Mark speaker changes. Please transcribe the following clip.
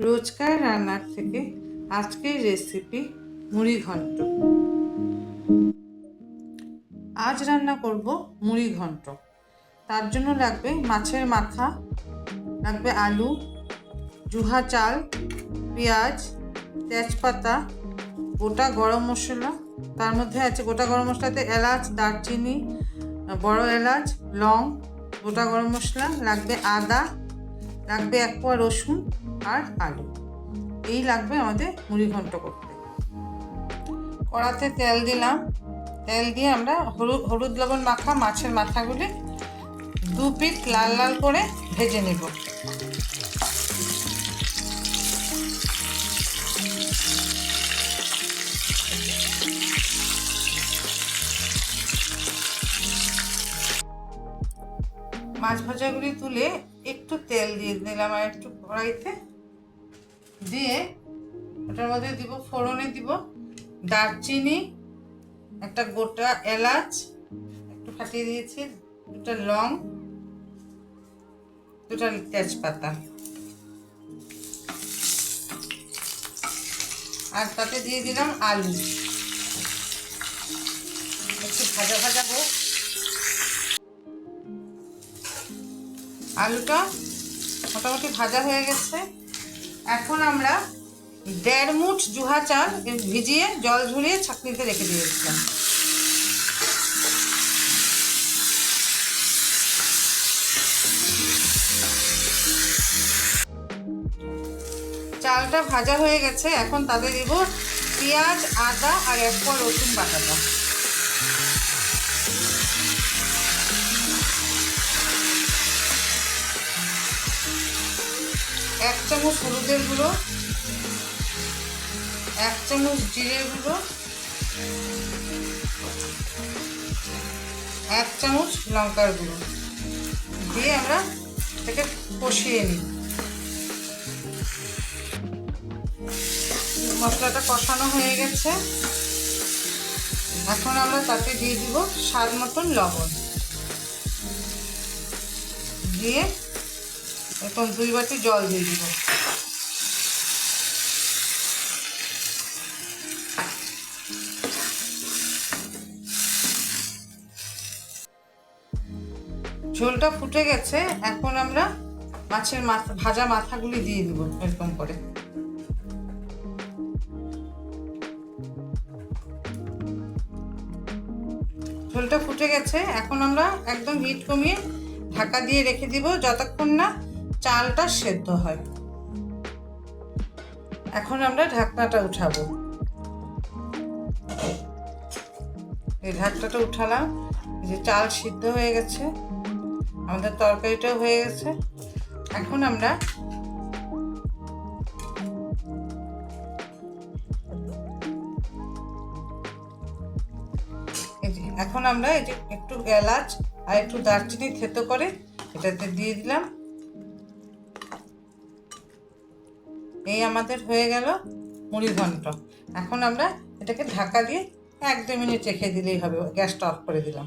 Speaker 1: রোজকার রান্নার থেকে আজকের রেসিপি মুড়ি ঘন্ট। আজ রান্না করব মুড়ি ঘন্ট। তার জন্য লাগবে মাছের মাথা, লাগবে আলু, জুহা চাল, পেঁয়াজ, তেজপাতা, গোটা গরম মশলা। তার মধ্যে আছে গোটা গরম মশলাতে এলাচ, দারচিনি, বড় এলাচ, লং, গোটা গরম মশলা, লাগবে আদা, লাগবে 1 কোয়া রসুন আর আলু। এই লাগবে আমাদের মুড়ি ঘন্ট করতে। কড়াতে তেল দিলাম। তেল দিয়ে আমরা হলুদ লবণ মাখা মাছের মাথাগুলি 2 পিঠ লাল লাল করে ভেজে নেব। মাছ ভাজাগুলি তুলে একটু তেল দিয়ে দিলাম আর একটু কড়াইতে দিয়ে ওটার মধ্যে দিব, ফোড়নে দিব দারচিনি, একটা গোটা এলাচ একটু ফাটিয়ে দিয়েছি, 2টা লং, 2টা তেজপাতা, আর তাতে দিয়ে দিলাম আলু। একটু ভাজা ভাজা হোক। আলুটা মোটামুটি ভাজা হয়ে গেছে। এখন আমরা 1.5 মুঠ জুহা চাল ভিজিয়ে জল ঝরিয়ে ছাঁকনিতে রেখে দিয়েছিলাম। চালটা ভাজা হয়ে গেছে। এখন তাতে দিব পেঁয়াজ, আদা আর 1 কোয়া রসুন বাটাটা। এক চামচ হলুদের গুঁড়ো, 1 চামচ জিরের গুঁড়ো, 1 চামচ লঙ্কার গুঁড়ো দিয়ে আমরা এটাকে কষিয়ে নিই। মশলাটা কষানো হয়ে গেছে। এখন আমরা তাতে দিয়ে দিব স্বাদ মতন লবণ, দিয়ে এখন 2 বাটি জল দিয়ে দিব। ঝোলটা ফুটে গেছে। এখন আমরা মাছের ভাজা মাথাগুলি দিয়ে দিব এরকম করে। ঝোলটা ফুটে গেছে। এখন আমরা একদম হিট কমিয়ে ঢাকা দিয়ে রেখে দিব যতক্ষণ না চালটা সেদ্ধ হয়। এখন আমরা ঢাকনাটা উঠাবো। এই ঢাকনাটা উঠালাম। এই যে চাল সিদ্ধ হয়ে গেছে, আমাদের তরকারিটাও হয়ে গেছে। এখন আমরা এই যে একটু এলাচ আর একটু দারচিনি থেতো করে এটাতে দিয়ে দিলাম। এই আমাদের হয়ে গেল মুড়ি ঘন্ট। এখন আমরা এটাকে ঢাকা দিয়ে 1-2 মিনিট রেখে দিলেই হবে। গ্যাসটা অফ করে দিলাম।